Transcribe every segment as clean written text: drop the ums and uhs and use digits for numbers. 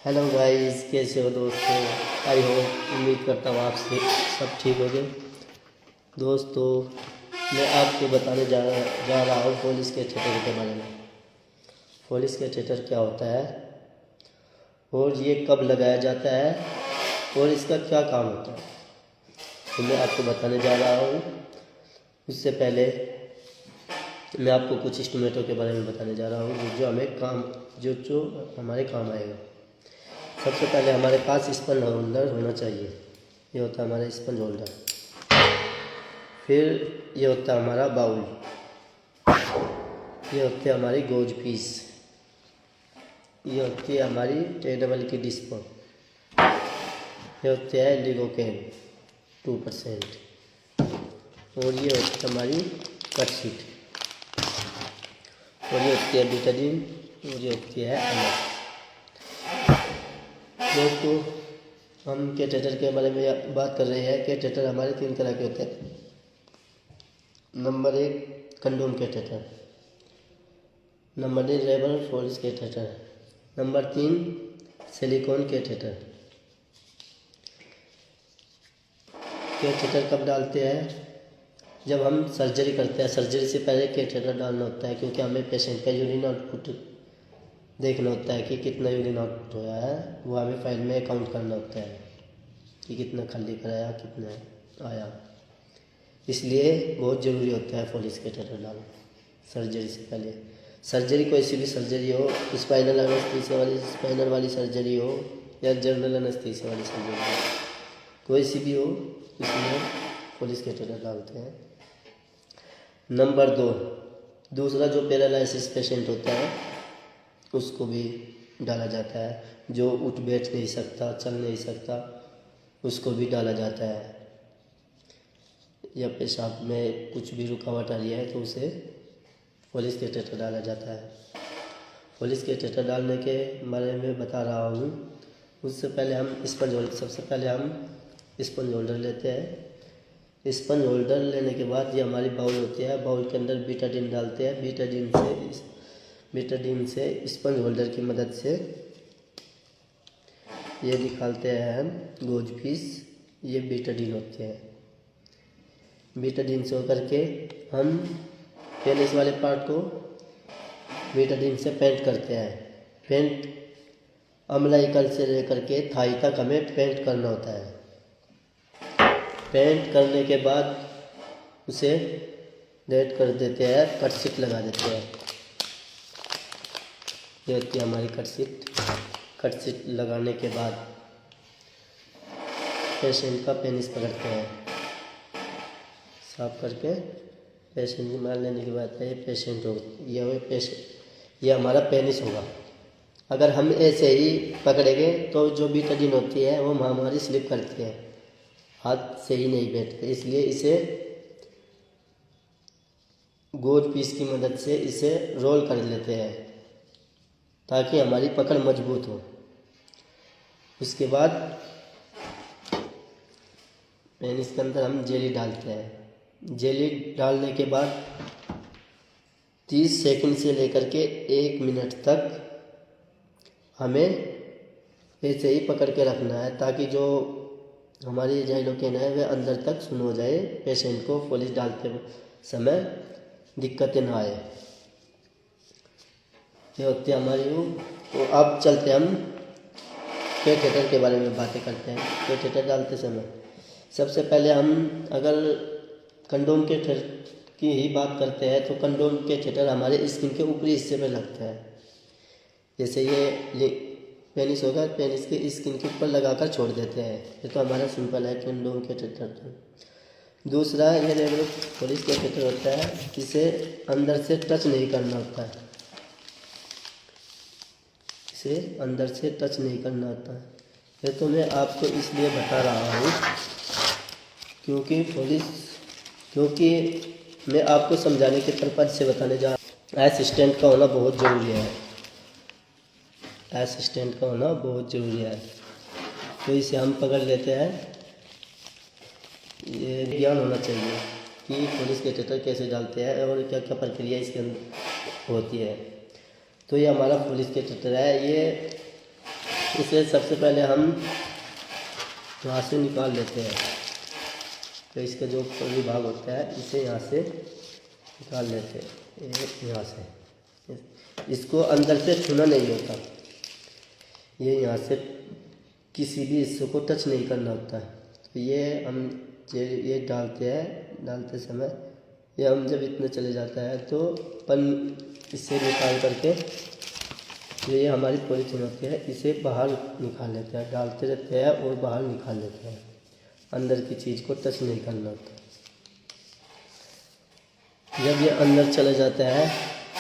Hello guys, कैसे हो दोस्तों। आई होप, उम्मीद करता हूँ आप से सब ठीक हो गए। दोस्तों, मैं आपको बताने जा रहा हूँ पुलिस के थिएटर के बारे में। पुलिस के थिएटर क्या होता है और ये कब लगाया जाता है और इसका क्या काम होता है, तो मैं आपको बताने जा रहा हूँ। उससे पहले मैं आपको कुछ इंस्ट्रूमेंटों के बारे में बताने जा रहा हूँ जो हमें काम जो हमारे काम आएगा। सबसे पहले हमारे पास स्पंज होल्डर होना चाहिए। ये होता है हमारा स्पंज होल्डर। फिर ये होता है हमारा बाउल। ये होती है हमारी गोज पीस। ये होती है हमारी टेबल की डिस्पो। ये होती है लिगोकेन 2%। और ये होती है हमारी कट शीट। और ये होती है बीटाडीन। और ये होती है एमएस। दोस्तों, हम कैथेटर के बारे में बात कर रहे हैं। कैथेटर हमारे 3 तरह के होते हैं। Number 1 condom catheter, number 2 rebel force catheter, number 3 silicon catheter. Catheter कब डालते हैं? जब हम सर्जरी करते हैं। सर्जरी से पहले कैथेटर डालना होता है, क्योंकि हमें पेशेंट का यूरिन आउटपुट देखना होता है कि कितना यूरिन आउटपुट हुआ है। वो हमें फाइल में काउंट करना होता है कि कितना खाली कराया, कितना आया। इसलिए बहुत ज़रूरी होता है पुलिस कैथेटर डालना सर्जरी से पहले। सर्जरी कोई सी भी सर्जरी हो, स्पाइनल वाली सर्जरी हो या जनरल एनेस्थीसिया वाली सर्जरी हो, कोई सी भी हो, इसमें पुलिस कैथेटर डालते हैं। नंबर 2, दूसरा जो पैरालिसिस पेशेंट होता है उसको भी डाला जाता है। जो उठ बैठ नहीं सकता, चल नहीं सकता, उसको भी डाला जाता है। या पेशाब में कुछ भी रुकावट आ रही है तो उसे पुलिस कैथेटर डाला जाता है। पुलिस कैथेटर डालने के बारे में बता रहा हूँ। उससे पहले हम सबसे पहले हम स्पंज होल्डर लेते हैं। स्पंज होल्डर लेने के बाद ये हमारी बाउल होती है। बाउल के अंदर बीटाडीन डालते हैं। बीटाडीन से स्पंज होल्डर की मदद से ये निकालते हैं हम गोज पीस। ये बीटाडीन होते हैं। बीटाडीन से होकर के हम पेनिस वाले पार्ट को बीटाडीन से पेंट करते हैं। पेंट अम्लाइकल से लेकर के थाई तक हमें पेंट करना होता है। पेंट करने के बाद उसे डेट कर देते हैं, कट शीट लगा देते हैं। ये होती है हमारी कट शीट। कट शीट लगाने के बाद पेशेंट का पेनिस पकड़ते हैं। साफ करके पेशेंट मार लेने के बाद ये पेशेंट हो ये हमारा पेनिस होगा। अगर हम ऐसे ही पकड़ेंगे तो जो बीटाडीन होती है वो हमारी स्लिप करती है, हाथ से ही नहीं बैठते। इसलिए इसे गोज पीस की मदद से इसे रोल कर लेते हैं ताकि हमारी पकड़ मजबूत हो। उसके बाद पेनिस के अंदर हम जेली डालते हैं। जेली डालने के बाद 30 सेकंड से लेकर के 1 मिनट तक हमें ऐसे ही पकड़ के रखना है ताकि जो हमारी जाइलोकेन है वह अंदर तक सुन हो जाए। पेशेंट को पुलिस डालते समय दिक्कतें ना आए। ये होती है हमारी वो। तो अब चलते हम कैथेटर के बारे में बातें करते हैं। कैथेटर डालते समय सबसे पहले हम अगर कंडोम कैथेटर की ही बात करते हैं तो कंडोम कैथेटर हमारे स्किन के ऊपरी हिस्से में लगता है। जैसे ये पेनिस होगा, पेनिस के स्किन के ऊपर लगाकर छोड़ देते हैं। ये तो हमारा सिंपल है कंडोम कैथेटर। दूसरा ये रेगुलर पुलिस कैथेटर होता है, इसे अंदर से टच नहीं करना होता है। इसे अंदर से टच नहीं करना होता है। ये तो मैं आपको इसलिए बता रहा हूँ क्योंकि मैं आपको समझाने के पर्पज से बताने जा रहा हूँ। असिस्टेंट का होना बहुत ज़रूरी है। असिस्टेंट का होना बहुत ज़रूरी है। तो इसे हम पकड़ लेते हैं। ये ज्ञान होना चाहिए कि पुलिस कैथेटर कैसे डालते हैं और क्या क्या प्रक्रिया इसके अंदर होती है। तो ये हमारा पुलिस कैथेटर है। ये इसे सबसे पहले हम यहाँ से निकाल लेते हैं। तो इसका जो ऊपरी भाग होता है इसे यहाँ से निकाल लेते हैं, यहाँ से। इसको अंदर से छूना नहीं होता, ये यहाँ से किसी भी हिस्से को टच नहीं करना होता है। तो ये हम ये डालते हैं, डालते समय ये हम जब इतने चले जाता है तो पन इससे निकाल करके जो ये हमारी पॉलीथीन होती है इसे बाहर निकाल लेते हैं, डालते रहते हैं और बाहर निकाल लेते हैं। अंदर की चीज़ को टच नहीं करना होता। जब ये अंदर चला जाता है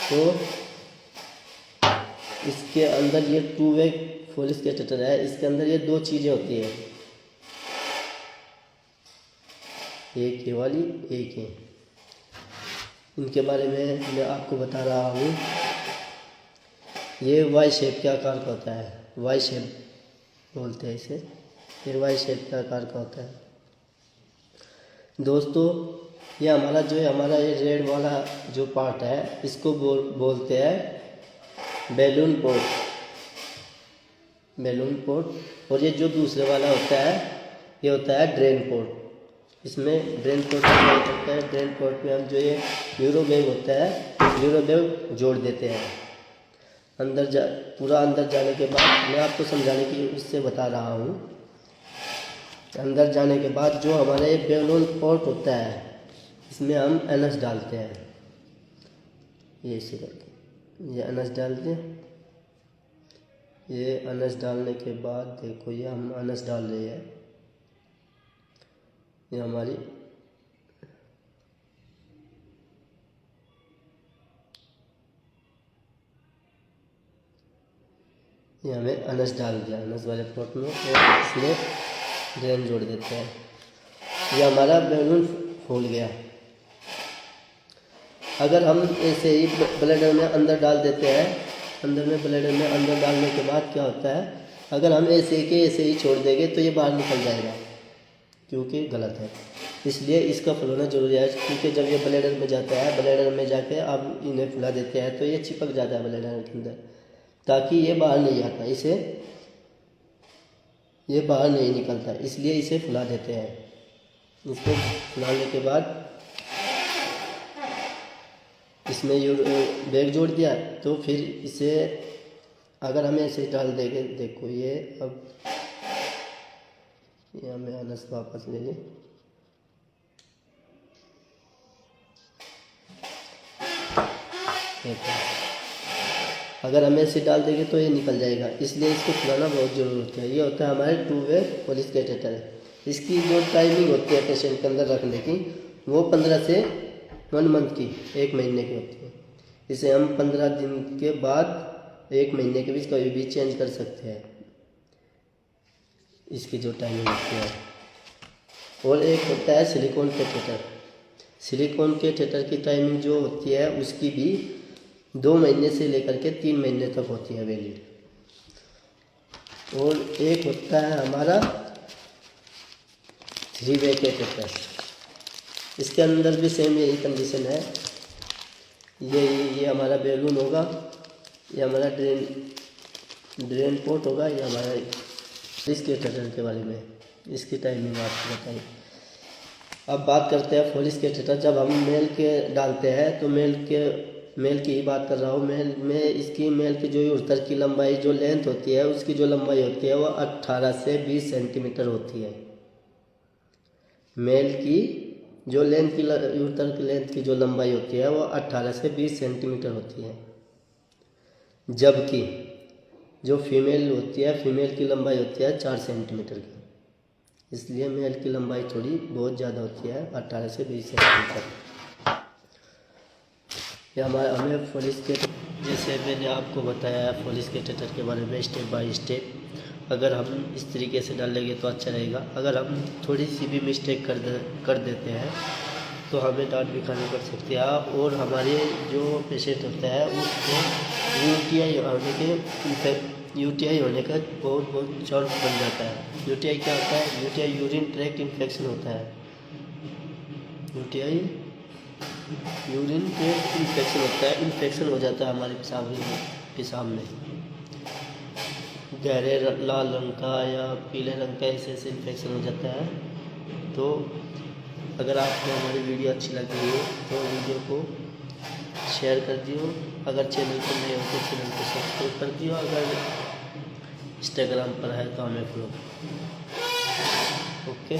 तो इसके अंदर ये 2 वे पॉलिश कैटेटर है। इसके अंदर ये 2 चीज़ें होती है, एक ये वाली, एक ये। इनके बारे में मैं आपको बता रहा हूँ। ये वाई शेप के आकार का होता है, वाई शेप बोलते हैं इसे। ये वाई शेप के आकार का होता है। दोस्तों ये हमारा ये रेड वाला जो पार्ट है इसको बोलते हैं बैलून पोर्ट। और ये जो दूसरे वाला होता है ये होता है ड्रेन पोर्ट। इसमें ड्रेन पोर्ट में क्या होता है, ड्रेन पोर्ट में हम जो ये यूरोबैग होता है, यूरोबैग जोड़ देते हैं। पूरा अंदर जाने के बाद मैं आपको समझाने की इससे बता रहा हूँ। अंदर जाने के बाद जो हमारे बैलून पोर्ट होता है इसमें हम एनएस डालते हैं। ये इसे करके ये एनएस डाल दें। ये एनएस डालने के बाद देखो ये हम एनएस डाल रहे हैं। ये हमारी ये हमें एनएस डाल दिया एनएस वाले पोर्ट में, और इसमें ड्रेन जोड़ देते हैं। ये हमारा बैलून फूल गया। अगर हम ऐसे ही ब्लेडर में अंदर डाल देते हैं, ब्लेडर में अंदर डालने के बाद क्या होता है, अगर हम ऐसे ही छोड़ देंगे तो ये बाहर निकल जाएगा, क्योंकि गलत है। इसलिए इसका फुलाना जरूरी है, क्योंकि जब ये ब्लेडर में जाता है, ब्लेडर में जाके आप इन्हें फुला देते हैं तो ये चिपक जाता है ब्लेडर के अंदर, ताकि ये बाहर नहीं आता, ये बाहर नहीं निकलता। इसलिए इसे फुला देते हैं। इसको फुलाने के बाद इसमें बैग जोड़ दिया, तो फिर इसे अगर हमें ऐसे डाल देंगे, देखो ये अब ये हमें एनएस वापस ले लें। अगर हम ऐसे डाल देंगे तो ये निकल जाएगा, इसलिए इसको फुलाना बहुत ज़रूरत है। ये होता है हमारे 2 वे पॉलिश कैटेटर। इसकी जो टाइमिंग होती है पेशेंट के अंदर रखने की, वो 15 से 1 मंथ की, 1 महीने की होती है। इसे हम 15 दिन के बाद 1 महीने के बीच कभी भी चेंज कर सकते हैं, इसकी जो टाइमिंग होती है। और एक होता है सिलिकॉन कैटेटर। सिलिकॉन कैटेटर की टाइमिंग जो होती है उसकी भी 2 महीने से लेकर के 3 महीने तक होती है वैलिड। और एक होता है हमारा 3 वे कैटेटर। इसके अंदर भी सेम यही कंडीशन है। ये हमारा बैलून होगा, ये हमारा ड्रेन पोर्ट होगा, ये हमारा इस कैटेटर के बारे में इसकी टाइमिंग आपको बताइए। अब बात करते हैं पॉलिश कैटेटर। जब हम मेल के डालते हैं तो मेल की ही बात कर रहा हूँ। मेल की जो उत्तर की लंबाई, जो लेंथ होती है, उसकी जो लंबाई होती है वो 18 से 20 सेंटीमीटर होती है। मेल की जो उत्तर की लेंथ की जो लंबाई होती है वो 18 से 20 सेंटीमीटर होती है। जबकि जो फीमेल होती है, फीमेल की लंबाई होती है 4 सेंटीमीटर की। इसलिए मेल की लंबाई थोड़ी बहुत ज़्यादा होती है, 18 से 20 सेंटीमीटर। ये हमें पॉलिश के, जैसे मैंने आपको बताया पॉलिश कैटेटर के बारे में स्टेप बाय स्टेप, अगर हम इस तरीके से डालेंगे तो अच्छा रहेगा। अगर हम थोड़ी सी भी मिस्टेक कर देते हैं तो हमें डांट भी खानी पड़ सकती है। और हमारे जो पेशेंट होता है उसको यूटीआई होने का बहुत चांस बन जाता है। यूटीआई क्या होता है? यूटीआई यूरिन ट्रैक्ट इन्फेक्शन होता है। यूटीआई यूरिन ट्रैक्ट इन्फेक्शन होता है, इन्फेक्शन हो जाता है हमारे पेशाब में। गहरे लाल रंग का या पीले रंग का ऐसे इन्फेक्शन हो जाता है। तो अगर आपको हमारी वीडियो अच्छी लग रही है तो वीडियो को शेयर कर दियो। अगर चैनल पर नए हो तो चैनल को सब्सक्राइब कर दियो। अगर इंस्टाग्राम पर है तो हमें फॉलो। ओके।